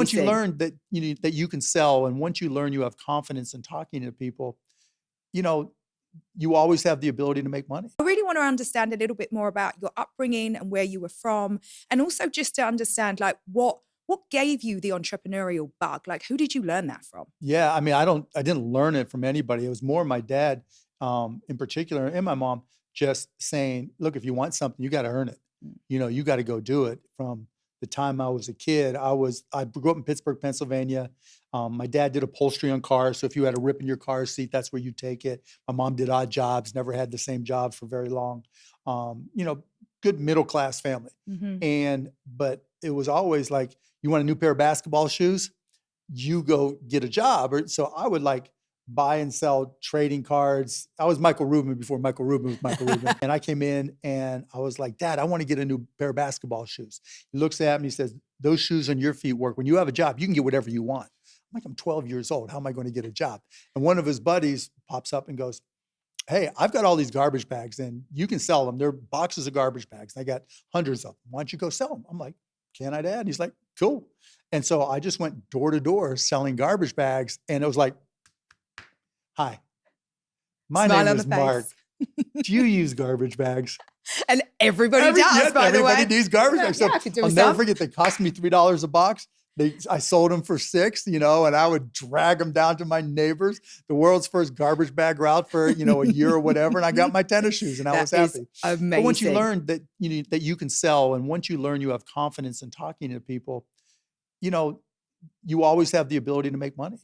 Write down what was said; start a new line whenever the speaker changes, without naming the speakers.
once you
amazing.
learn that that you can sell, and once you learn you have confidence in talking to people, you know, you always have the ability to make money.
I really want to understand a little bit more about your upbringing and where you were from, and also just to understand like what gave you the entrepreneurial bug? Like, who did you learn that from?
Yeah, I mean, I didn't learn it from anybody. It was more my dad, in particular, and my mom just saying, "Look, if you want something, you got to earn it.
Mm.
You got to go do it." From the time I was a kid, I grew up in Pittsburgh, Pennsylvania. My dad did upholstery on cars, so if you had a rip in your car seat, that's where you take it. My mom did odd jobs, never had the same job for very long. You know, good middle class family,
Mhm.
but it was always like, you want a new pair of basketball shoes? You go get a job. Or so I would like buy and sell trading cards. I was Michael Rubin before Michael Rubin was Michael Rubin. And I came in and I was like, Dad, I want to get a new pair of basketball shoes. He looks at me, he says, those shoes on your feet work. When you have a job, you can get whatever you want. I'm like, I'm 12 years old. How am I going to get a job? And one of his buddies pops up and goes, Hey, I've got all these garbage bags and you can sell them. They're boxes of garbage bags. I got hundreds of them. Why don't you go sell them? I'm like, can I, Dad? He's like, cool. And so I just went door to door selling garbage bags. And it was like, hi, my
Smile
name
on the
is Mark.
face.
Do you use garbage bags?
And everybody does, by the way.
Everybody needs garbage bags. So
Yeah, I could do
I'll
with
never
some.
forget, they cost me $3 a box. I sold them for $6, and I would drag them down to my neighbors, the world's first garbage bag route for, a year or whatever. And I got my tennis shoes and I was
That is
happy.
amazing.
But once you learn that, that you can sell, and once you learn you have confidence in talking to people, you always have the ability to make money.